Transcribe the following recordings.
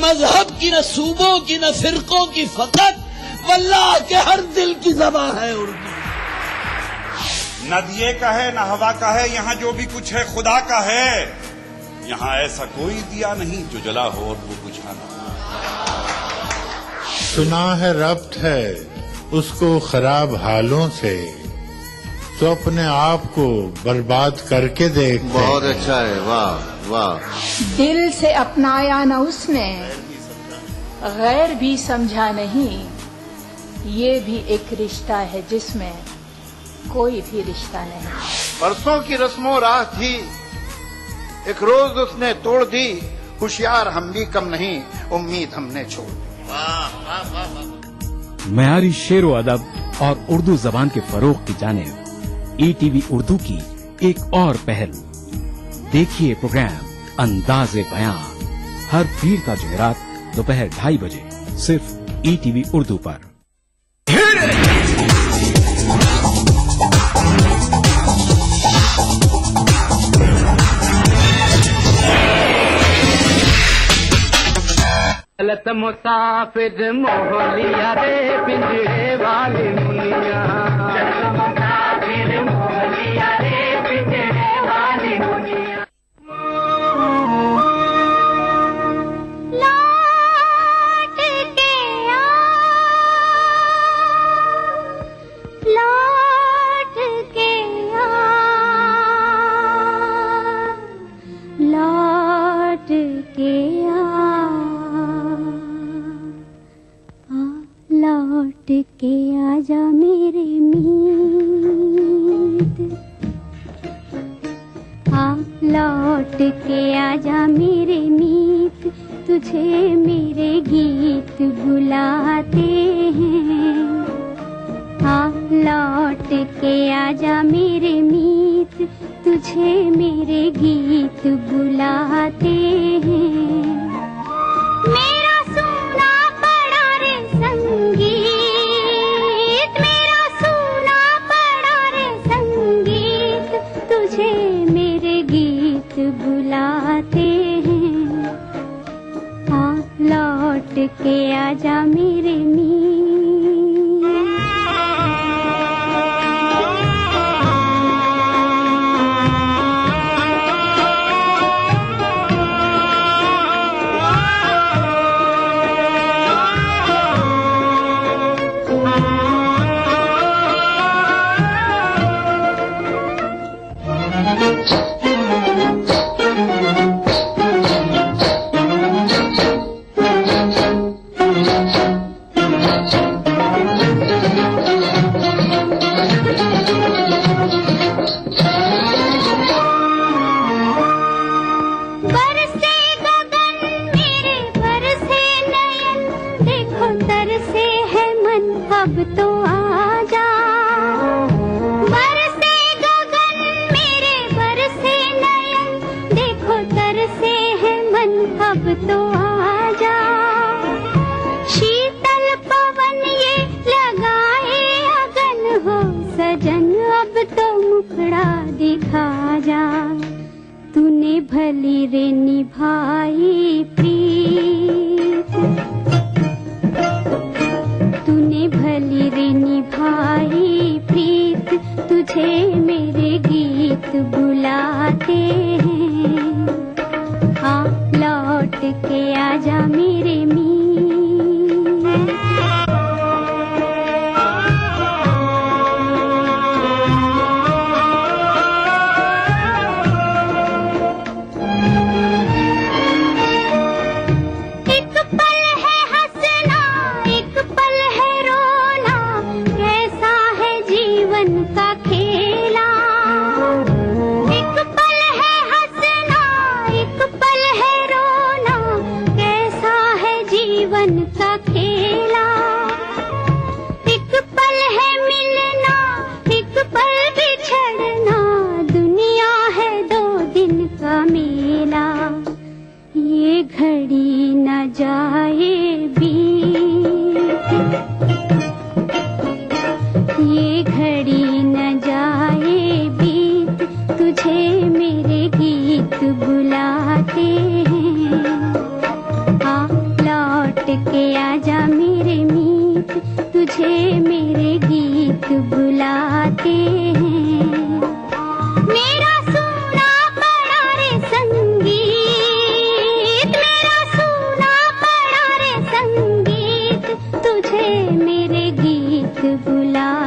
مذہب کی، نہ صوبوں کی، نہ فرقوں کی، فقط واللہ کے ہر دل کی زبان ہے اردو. نہ دیے کا ہے نہ ہوا کا ہے، یہاں جو بھی کچھ ہے خدا کا ہے. یہاں ایسا کوئی دیا نہیں جو جلا ہو اور وہ بجھا نہ ہو. سنا ہے ربط ہے اس کو خراب حالوں سے، تو اپنے آپ کو برباد کر کے دیکھ. بہت اچھا ہے، واہ واہ. دل سے اپنایا نہ اس نے، غیر بھی سمجھا نہیں. یہ بھی ایک رشتہ ہے جس میں کوئی بھی رشتہ نہیں. برسوں کی رسم و راہ تھی، ایک روز اس نے توڑ دی. ہوشیار ہم بھی کم نہیں، امید ہم نے چھوڑ دی. معیاری شعر و ادب اور اردو زبان کے فروغ کی جانب ای ٹی وی اردو کی ایک اور پہل. دیکھیے پروگرام انداز بیان ہر پیر کا جمعرات دوپہر 2:30 بجے صرف ای ٹی وی اردو پر. غلط مسافر موہ لیا رے پنجرے والی منیا. مسافر موہ لیا رے پنجرے والی منیا. لوٹ کے آ، لوٹ کے آ، لوٹ کے آ، لوٹ کے آجا میرے میت. لوٹ کے آجا میرے میت، تجھے میرے گیت بلاتے ہیں. لوٹ کے آجا میرے میت، تجھے میرے گیت بلاتے ہیں. میرا سونا پڑا رے سنگیت، میرا سونا پڑا رے سنگیت، تجھے میرے گیت بلاتے ہیں. لوٹ کے آجا میرے میت. اب تو آجا، برسے گگن میرے برسے نین، دیکھو ترسے ہے من اب تو آجا. شیتل پون یہ لگائے اگن ہو سجن، اب تو مکھڑا دکھا جا. تو نے بھلی رے نبھائی پریت، بھلی رے نبھائی پریت، تجھے میرے گیت بلاتے ہیں. لوٹ کے آجا میرے میت. گھڑی نہ جائے بیت، یہ گھڑی نہ جائے بیت، تجھے میرے گیت بلاتے ہیں.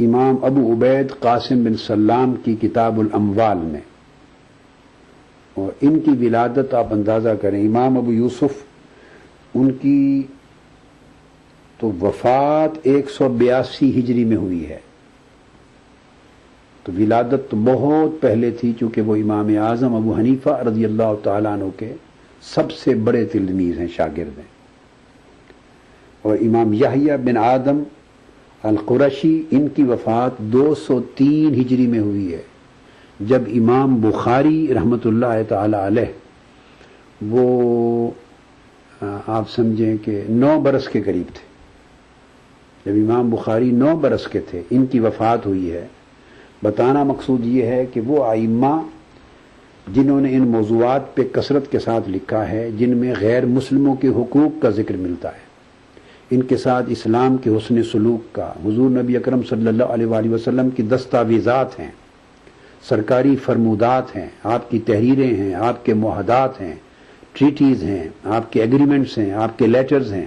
امام ابو عبید قاسم بن سلام کی کتاب الاموال میں، اور ان کی ولادت آپ اندازہ کریں، امام ابو یوسف ان کی تو وفات 182 ہجری میں ہوئی ہے، تو ولادت تو بہت پہلے تھی، چونکہ وہ امام اعظم ابو حنیفہ رضی اللہ تعالیٰ عنہ کے سب سے بڑے تلمیذ ہیں، شاگرد ہیں۔ اور امام یحییٰ بن آدم القرشی، ان کی وفات 203 ہجری میں ہوئی ہے، جب امام بخاری رحمۃ اللہ تعالی علیہ وہ آپ سمجھیں کہ 9 برس کے قریب تھے، جب امام بخاری 9 برس کے تھے ان کی وفات ہوئی ہے۔ بتانا مقصود یہ ہے کہ وہ ائمہ جنہوں نے ان موضوعات پہ کثرت کے ساتھ لکھا ہے، جن میں غیر مسلموں کے حقوق کا ذکر ملتا ہے، ان کے ساتھ اسلام کے حسن سلوک کا، حضور نبی اکرم صلی اللہ علیہ وآلہ وسلم کی دستاویزات ہیں، سرکاری فرمودات ہیں، آپ کی تحریریں ہیں، آپ کے معاہدات ہیں، ٹریٹیز ہیں، آپ کے ایگریمنٹس ہیں، آپ کے لیٹرز ہیں،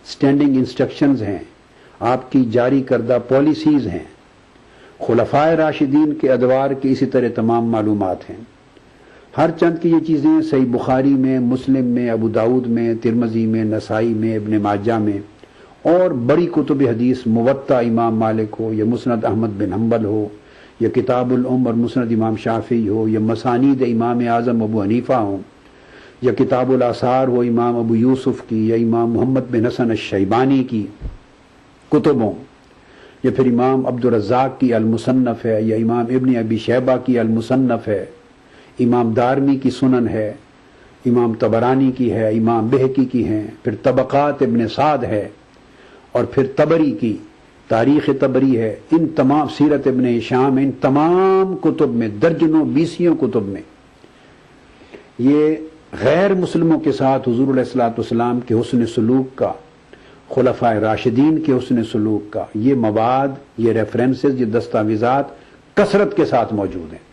سٹینڈنگ انسٹرکشنز ہیں، آپ کی جاری کردہ پالیسیز ہیں، خلفائے راشدین کے ادوار کی اسی طرح تمام معلومات ہیں۔ ہر چند کی یہ چیزیں صحیح بخاری میں، مسلم میں، ابو داود میں، ترمذی میں، نسائی میں، ابن ماجہ میں، اور بڑی کتب حدیث موطا امام مالک ہو، یا مسند احمد بن حنبل ہو، یا کتاب الام اور مسند امام شافعی ہو، یا مسانید امام اعظم ابو حنیفہ ہوں، یا کتاب الاثار ہو امام ابو یوسف کی، یا امام محمد بن حسن الشیبانی کی کتب ہوں، یا پھر امام عبد الرزاق کی المصنف ہے، یا امام ابن ابی شیبہ کی المصنف ہے، امام دارمی کی سنن ہے، امام طبرانی کی ہے، امام بہقی کی ہیں، پھر طبقات ابن سعد ہے، اور پھر طبری کی تاریخ طبری ہے، ان تمام سیرت ابن ہشام، ان تمام کتب میں، درجنوں 20 کتب میں یہ غیر مسلموں کے ساتھ حضور علیہ الصلوۃ والسلام کے حسن سلوک کا، خلفائے راشدین کے حسن سلوک کا یہ مواد، یہ ریفرنسز، یہ دستاویزات کثرت کے ساتھ موجود ہیں۔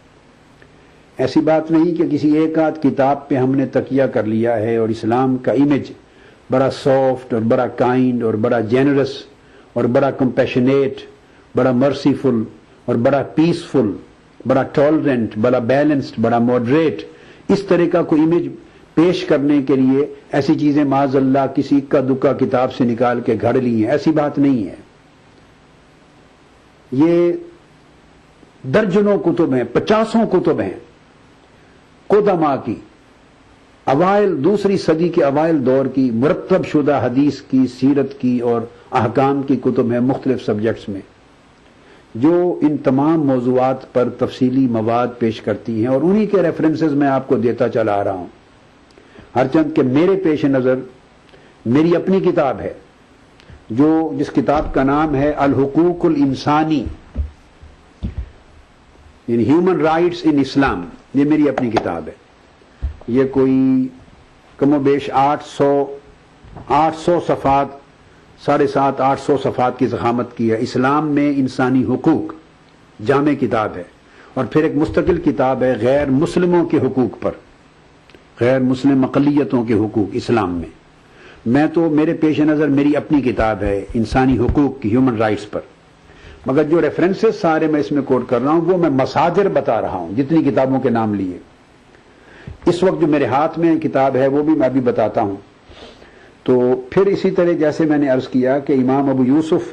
ایسی بات نہیں کہ کسی ایک آدھ کتاب پہ ہم نے تکیہ کر لیا ہے اور اسلام کا امیج بڑا سافٹ اور بڑا کائنڈ اور بڑا جینرس اور بڑا کمپیشنیٹ، بڑا مرسیفل اور بڑا پیسفل، بڑا ٹالرنٹ، بڑا بیلنسڈ، بڑا ماڈریٹ، اس طرح کا کوئی امیج پیش کرنے کے لیے ایسی چیزیں معاذ اللہ کسی اکا دکا کتاب سے نکال کے گھڑ لی ہیں، ایسی بات نہیں ہے۔ یہ درجنوں کتب ہیں، 50 کتب ہیں قدماء کی، اوائل دوسری صدی کے اوائل دور کی مرتب شدہ حدیث کی، سیرت کی اور احکام کی کتب ہیں مختلف سبجیکٹس میں، جو ان تمام موضوعات پر تفصیلی مواد پیش کرتی ہیں، اور انہی کے ریفرنسز میں آپ کو دیتا چلا آ رہا ہوں۔ ہر چند کہ میرے پیش نظر میری اپنی کتاب ہے، جس کتاب کا نام ہے الحقوق الانسانی، یعنی ہیومن رائٹس ان اسلام، یہ میری اپنی کتاب ہے۔ یہ کوئی کم و بیش 800 صفحات، 750-800 صفحات کی ضخامت کی ہے۔ اسلام میں انسانی حقوق جامع کتاب ہے، اور پھر ایک مستقل کتاب ہے غیر مسلموں کے حقوق پر، غیر مسلم اقلیتوں کے حقوق اسلام میں۔ میں تو میرے پیش نظر میری اپنی کتاب ہے انسانی حقوق کی، ہیومن رائٹس پر، مگر جو ریفرنسز سارے میں اس میں کوٹ کر رہا ہوں وہ میں مصادر بتا رہا ہوں، جتنی کتابوں کے نام لیے۔ اس وقت جو میرے ہاتھ میں کتاب ہے وہ بھی میں ابھی بتاتا ہوں۔ تو پھر اسی طرح جیسے میں نے عرض کیا کہ امام ابو یوسف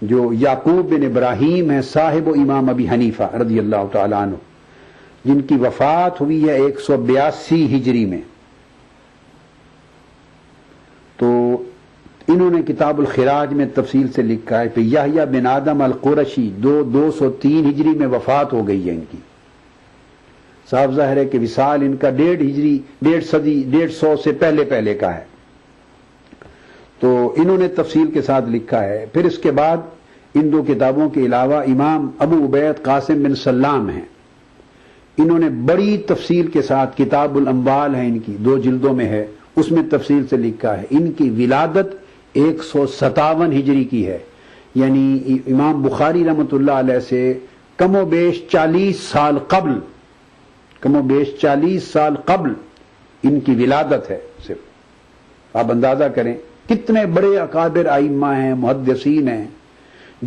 جو یعقوب بن ابراہیم ہیں، صاحب و امام ابی حنیفہ رضی اللہ تعالیٰ عنہ، جن کی وفات ہوئی ہے 182 ہجری میں، تو انہوں نے کتاب الخراج میں تفصیل سے لکھا ہے کہ یحییٰ بن آدم القرشی 203 ہجری میں وفات ہو گئی ہے ان کی۔ صاف ظاہر ہے کہ وصال ان کا 150 سے پہلے کا ہے، تو انہوں نے تفصیل کے ساتھ لکھا ہے۔ پھر اس کے بعد ان 2 کتابوں کے علاوہ امام ابو عبید قاسم بن سلام ہیں، انہوں نے بڑی تفصیل کے ساتھ کتاب الاموال ہے ان کی، 2 جلدوں میں ہے، اس میں تفصیل سے لکھا ہے۔ ان کی ولادت 157 ہجری کی ہے، یعنی امام بخاری رحمۃ اللہ علیہ سے کم و بیش 40 سال قبل ان کی ولادت ہے۔ صرف آپ اندازہ کریں کتنے بڑے اکابر ائمہ ہیں، محدثین ہیں،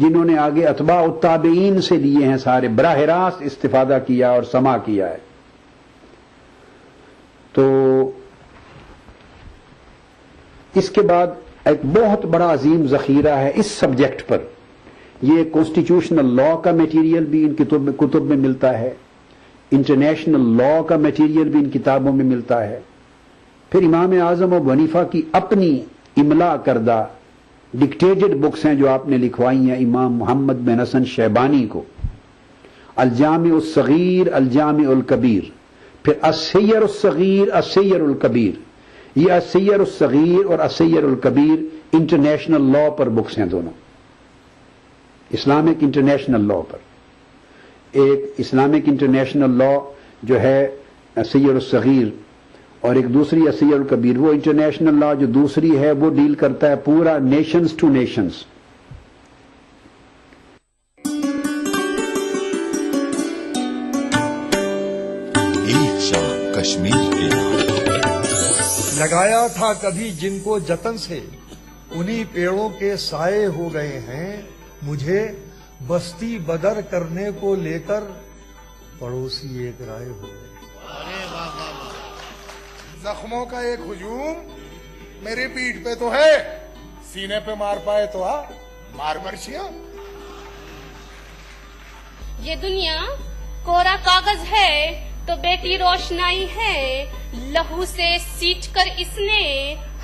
جنہوں نے آگے اتباع التابعین سے لیے ہیں سارے، براہ راست استفادہ کیا اور سماع کیا ہے. تو اس کے بعد ایک بہت بڑا عظیم ذخیرہ ہے اس سبجیکٹ پر. یہ کانسٹیٹیوشنل لا کا میٹیریل بھی ان کتب میں ملتا ہے، انٹرنیشنل لا کا میٹیریل بھی ان کتابوں میں ملتا ہے. پھر امام اعظم ابو حنیفہ کی اپنی املا کردہ ڈکٹیٹڈ بکس ہیں جو آپ نے لکھوائی ہیں امام محمد بن حسن شیبانی کو، الجامع الصغیر، الجامع الکبیر، پھر السیر الصغیر، السیر الکبیر. یہ السیر الصغیر اور السیر الکبیر انٹرنیشنل لا پر بکس ہیں دونوں، اسلامک انٹرنیشنل لا پر. ایک اسلامک انٹرنیشنل لا جو ہے السیر الصغیر اور ایک دوسری السیر الکبیر. وہ انٹرنیشنل لا جو دوسری ہے وہ ڈیل کرتا ہے پورا نیشنز ٹو نیشنز. ایک شام کشمیر کے لگایا تھا کبھی جن کو جتن سے، انہی پیڑوں کے سائے ہو گئے ہیں. مجھے بستی بدر کرنے کو لے کر پڑوسی ایک رائے ہو گئے. زخموں کا ایک ہجوم میری پیٹھ پہ تو ہے، سینے پہ مار پائے تو مار برچیاں. یہ دنیا کوڑا کاغذ ہے تو بیٹی روشنائی ہے، لہو سے سینچ کر اس نے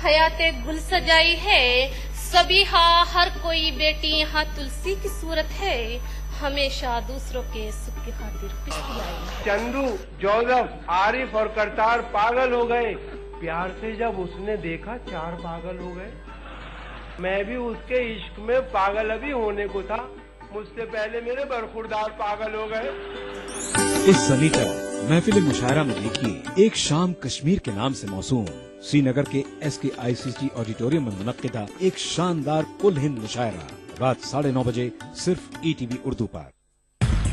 حیات گل سجائی ہے. سبیہا ہر کوئی بیٹی یہاں تلسی کی صورت ہے، ہمیشہ دوسروں کے سکھ کی خاطر پستی آئی. چندو، جوزف، عارف اور کرتار پاگل ہو گئے. پیار سے جب اس نے دیکھا 4 پاگل ہو گئے. میں بھی اس کے عشق میں پاگل ابھی ہونے کو تھا، مجھ سے پہلے میرے برخوردار پاگل ہو گئے. اس سنیچر محفل مشاعرہ میں دیکھیے ایک شام کشمیر کے نام سے موسوم سری نگر کے SKICT آڈیٹوریم میں منعقدہ ایک شاندار کل ہند مشاعرہ رات 9:30 بجے صرف ETV اردو پر.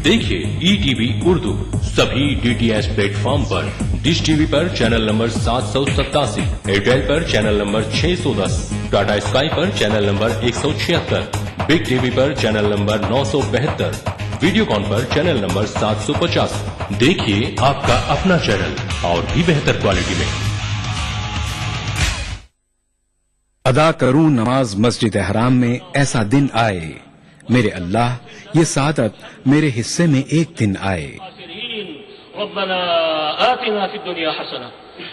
دیکھیے ETV اردو سبھی DTH پلیٹ فارم پر. ڈش ٹی وی پر چینل نمبر 787، ایئرٹیل پر چینل نمبر 610، ٹاٹا اسکائی پر channel number 176، big TV پر چینل نمبر 972، ویڈیو کان پر چینل نمبر 750. دیکھیے آپ کا اپنا چینل اور بھی بہتر کوالٹی میں. ادا کروں نماز مسجد حرام میں ایسا دن آئے، میرے اللہ یہ سعادت میرے حصے میں ایک دن آئے. ربنا آتنا في الدنيا حسنة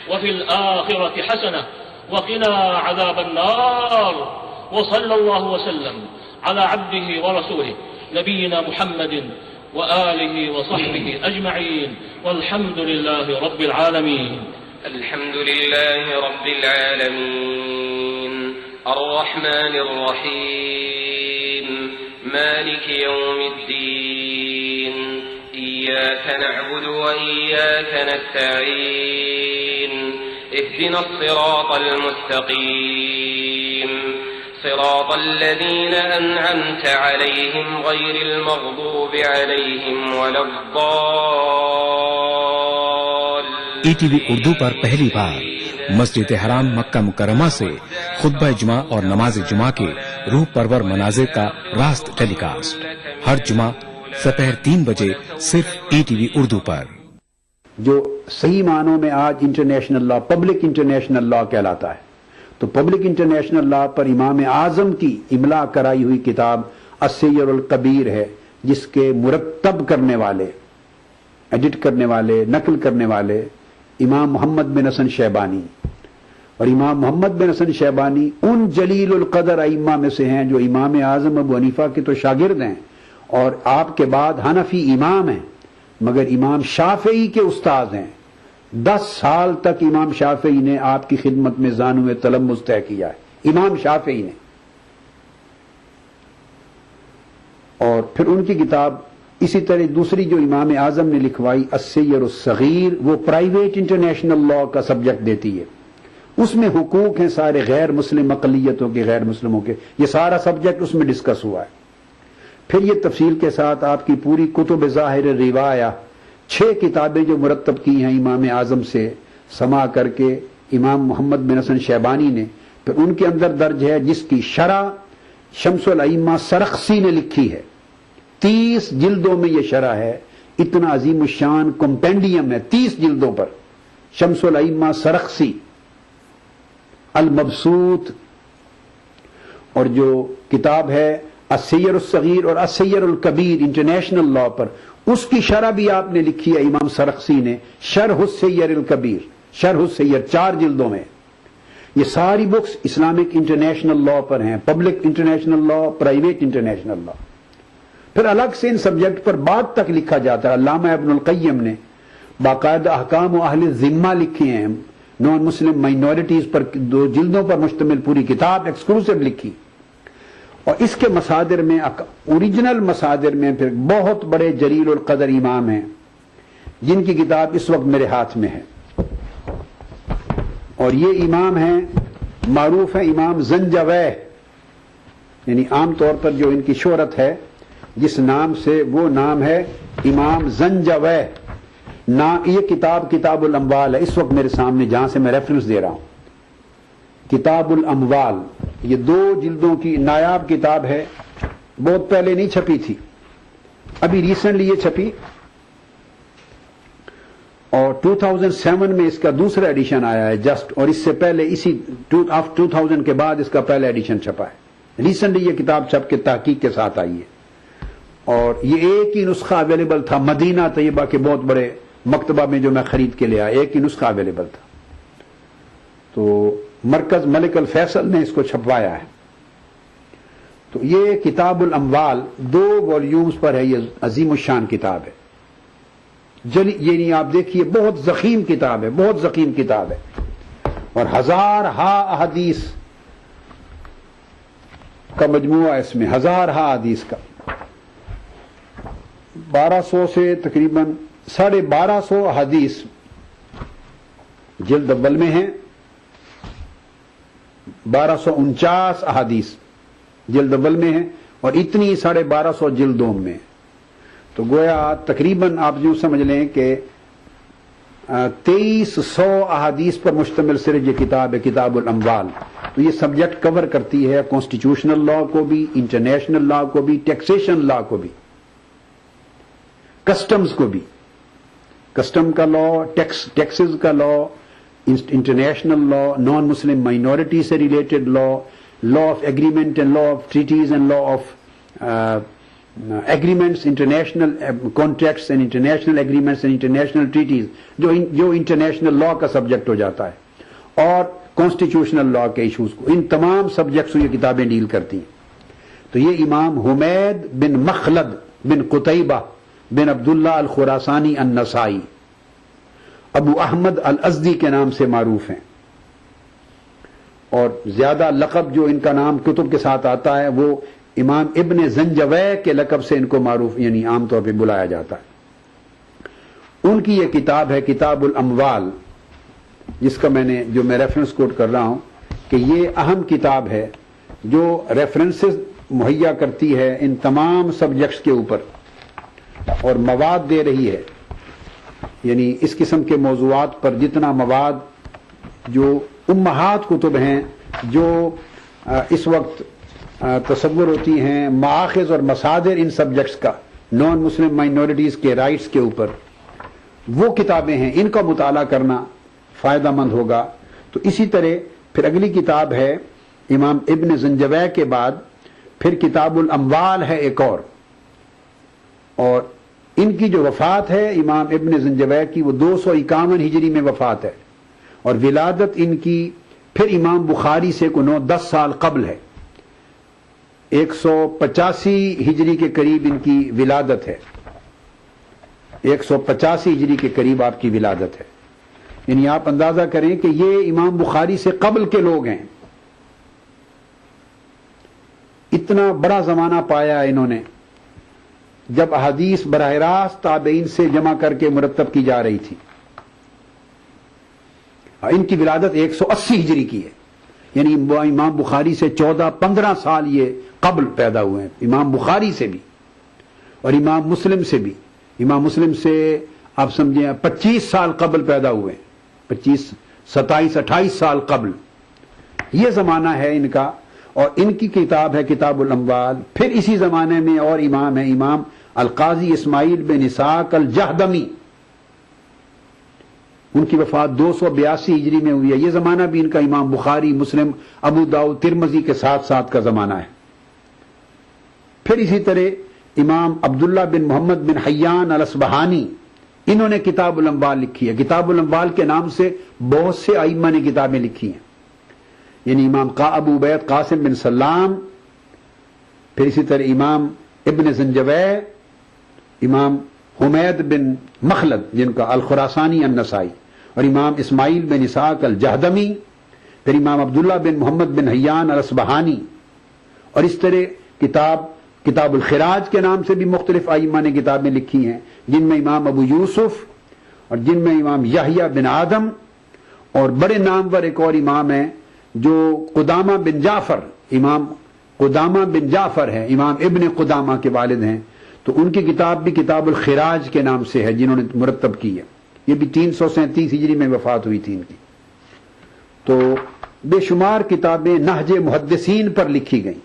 وفي الآخرة حسنة وقنا عذاب النار. وصلى الله وسلم على عبده ورسوله نبينا محمد وآله وصحبه أجمعين والحمد لله رب العالمين. الحمد لله رب العالمين الرحمن الرحيم مالك يوم الدين إياك نعبد وإياك نستعين اهدنا الصراط المستقيم صراط الذين أنعمت عليهم غير المغضوب عليهم ولا الضالين. ETV اردو پر پہلی بار مسجد حرام مکہ مکرمہ سے خطبہ جمعہ اور نماز جمعہ کے روح پرور مناظر کا راست ٹیلی کاسٹ ہر جمعہ دوپہر 3 بجے صرف ETV اردو پر. جو صحیح معنوں میں آج international law public international law کہلاتا ہے. تو پبلک انٹرنیشنل لا پر امام اعظم کی املا کرائی ہوئی کتاب السیر الکبیر ہے، جس کے مرتب کرنے والے، ایڈٹ کرنے والے، نقل کرنے والے امام محمد بن حسن شیبانی. اور امام محمد بن حسن شیبانی ان جلیل القدر ائمہ میں سے ہیں جو امام اعظم ابو حنیفہ کے تو شاگرد ہیں اور آپ کے بعد حنفی امام ہیں، مگر امام شافعی کے استاد ہیں. 10 سال تک امام شافعی نے آپ کی خدمت میں زانو تلمذ طے کیا ہے، امام شافعی نے. اور پھر ان کی کتاب اسی طرح دوسری جو امام اعظم نے لکھوائی السیر الصغیر، وہ پرائیویٹ انٹرنیشنل لا کا سبجیکٹ دیتی ہے. اس میں حقوق ہیں سارے غیر مسلم اقلیتوں کے، غیر مسلموں کے، یہ سارا سبجیکٹ اس میں ڈسکس ہوا ہے. پھر یہ تفصیل کے ساتھ آپ کی پوری کتب ظاہر روایہ 6 کتابیں جو مرتب کی ہیں امام اعظم سے سما کر کے امام محمد بن حسن شیبانی نے، پھر ان کے اندر درج ہے جس کی شرح شمس الائمہ سرخسی نے لکھی ہے، 30 جلدوں میں یہ شرح ہے، اتنا عظیم الشان کمپینڈیم ہے 30 جلدوں پر، شمس الائمہ سرخسی المبسوط. اور جو کتاب ہے السیر الصغیر اور السیر الکبیر انٹرنیشنل لا پر، اس کی شرح بھی آپ نے لکھی ہے امام سرخسی نے، شرح السیر الکبیر، شرح السیر 4 جلدوں میں. یہ ساری بکس اسلامک انٹرنیشنل لا پر ہیں، public international law, private international law. پھر الگ سے ان سبجیکٹ پر بعد تک لکھا جاتا ہے. علامہ ابن القیم نے باقاعدہ احکام و اہل ذمہ لکھے ہیں، نان مسلم مائنورٹیز پر 2 جلدوں پر مشتمل پوری کتاب ایکسکلوسیو لکھی. اور اس کے مصادر میں اوریجنل مصادر میں پھر بہت بڑے جلیل القدر امام ہیں جن کی کتاب اس وقت میرے ہاتھ میں ہے. اور یہ امام ہیں، معروف ہیں امام زنجویہ، یعنی عام طور پر جو ان کی شہرت ہے جس نام سے وہ نام ہے امام زنجویہ. یہ کتاب کتاب الاموال ہے، اس وقت میرے سامنے جہاں سے میں ریفرنس دے رہا ہوں. کتاب الاموال یہ 2 جلدوں کی نایاب کتاب ہے، بہت پہلے نہیں چھپی تھی، ابھی ریسنٹلی یہ چھپی. اور 2007 میں اس کا دوسرا ایڈیشن آیا ہے جسٹ، اور اس سے پہلے اسی 2000 کے بعد اس کا پہلا ایڈیشن چھپا ہے. ریسنٹلی یہ کتاب چھپ کے تحقیق کے ساتھ آئی ہے. اور یہ ایک ہی نسخہ اویلیبل تھا مدینہ طیبہ کے بہت بڑے مکتبہ میں جو میں خرید کے لے آیا، ایک ہی نسخہ اویلیبل تھا. تو مرکز ملک الفیصل نے اس کو چھپوایا ہے. تو یہ کتاب الاموال 2 والیومز پر ہے، یہ عظیم الشان کتاب ہے. یعنی آپ دیکھیے بہت ضخیم کتاب ہے، بہت ضخیم کتاب ہے. اور 1000 احادیث کا مجموعہ اس میں، 1000 احادیث کا، 1200 سے تقریباً 1250 احادیث جلد اول میں ہیں، 1249 احادیث جلد اول میں ہیں، اور اتنی 1250 جلدوں میں. تو گویا تقریباً آپ یوں سمجھ لیں کہ 2300 احادیث پر مشتمل صرف یہ کتاب ہے کتاب الاموال. تو یہ سبجیکٹ کور کرتی ہے کانسٹیٹیوشنل لا کو بھی، انٹرنیشنل لا کو بھی، ٹیکسیشن لا کو بھی، کسٹمز کو بھی، کسٹم کا لا، ٹیکسز کا لا، انٹرنیشنل لا، نان مسلم مائنورٹی سے related law, law of agreement and law of treaties and law of agreements, international contracts and international agreements and international treaties جو انٹرنیشنل لا کا سبجیکٹ ہو جاتا ہے، اور کانسٹیٹیوشنل لا کے ایشوز کو، ان تمام سبجیکٹس کو یہ کتابیں ڈیل کرتی ہیں. تو یہ امام حمید بن مخلد بن قتیبہ بن عبداللہ الخراسانی النسائی، ابو احمد الازدی کے نام سے معروف ہیں. اور زیادہ لقب جو ان کا نام کتب کے ساتھ آتا ہے وہ امام ابن زنجویہ کے لقب سے ان کو معروف، یعنی عام طور پہ بلایا جاتا ہے. ان کی یہ کتاب ہے کتاب الاموال، جس کا جو میں ریفرنس کوٹ کر رہا ہوں کہ یہ اہم کتاب ہے جو ریفرنسز مہیا کرتی ہے ان تمام سبجیکٹس کے اوپر اور مواد دے رہی ہے. یعنی اس قسم کے موضوعات پر جتنا مواد جو امہات کتب ہیں جو اس وقت تصور ہوتی ہیں، مآخذ اور مصادر ان سبجیکٹس کا نان مسلم مائنورٹیز کے رائٹس کے اوپر، وہ کتابیں ہیں، ان کا مطالعہ کرنا فائدہ مند ہوگا. تو اسی طرح پھر اگلی کتاب ہے امام ابن زنجویہ کے بعد پھر کتاب الاموال ہے ایک اور ان کی جو وفات ہے امام ابن زنجویہ کی وہ 251 ہجری میں وفات ہے، اور ولادت ان کی پھر امام بخاری سے کو 9-10 سال قبل ہے. 185 ہجری کے قریب ان کی ولادت ہے، 185 ہجری کے قریب آپ کی ولادت ہے. یعنی آپ اندازہ کریں کہ یہ امام بخاری سے قبل کے لوگ ہیں. اتنا بڑا زمانہ پایا انہوں نے جب احادیث براہ راست تابعین سے جمع کر کے مرتب کی جا رہی تھی. ان کی ولادت 180 ہجری کی ہے، یعنی امام بخاری سے 14-15 سال یہ قبل پیدا ہوئے ہیں، امام بخاری سے بھی اور امام مسلم سے بھی. امام مسلم سے آپ سمجھیں 25 سال قبل پیدا ہوئے، 25 27-28 سال قبل یہ زمانہ ہے ان کا. اور ان کی کتاب ہے کتاب الاموال. پھر اسی زمانے میں اور امام ہے امام القاضی اسماعیل بن اسحاق الجہدمی، ان کی وفات 282 ہجری میں ہوئی ہے. یہ زمانہ بھی ان کا امام بخاری، مسلم، ابو داؤد، ترمذی کے ساتھ ساتھ کا زمانہ ہے. پھر اسی طرح امام عبداللہ بن محمد بن حیان الاصبہانی، انہوں نے کتاب الاموال لکھی ہے. کتاب الاموال کے نام سے بہت سے ائمہ نے کتابیں لکھی ہیں، یعنی امام ابو عبید قاسم بن سلام، پھر اسی طرح امام ابن زنجوی، امام حمید بن مخلد جن کا الخراسانی النسائی، اور امام اسماعیل بن اسحاق الجہدمی، پھر امام عبداللہ بن محمد بن حیان الاصبہانی. اور اس طرح کتاب الخراج کے نام سے بھی مختلف ائمہ نے کتابیں لکھی ہیں، جن میں امام ابو یوسف اور جن میں امام یحییٰ بن آدم، اور بڑے نامور ایک اور امام ہیں جو قدامہ بن جعفر، امام قدامہ بن جعفر ہے، امام ابن قدامہ کے والد ہیں، تو ان کی کتاب بھی کتاب الخراج کے نام سے ہے جنہوں نے مرتب کی ہے. یہ بھی 337 ہجری میں وفات ہوئی تھی ان کی. تو بے شمار کتابیں نہج محدثین پر لکھی گئیں.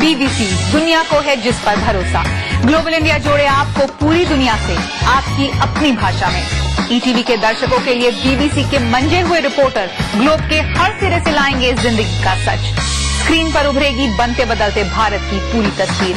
بی بی سی دنیا کو ہے جس پر بھروسہ. گلوبل انڈیا جوڑے آپ کو پوری دنیا سے آپ کی اپنی بھاشا میں. ای ٹی وی کے درشکوں کے لیے بی بی سی کے منجے ہوئے رپورٹر گلوب کے ہر سرے سے لائیں گے زندگی کا سچ. اسکرین پر ابھرے گی بنتے بدلتے بھارت کی پوری تصویر.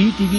ETV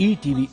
ETV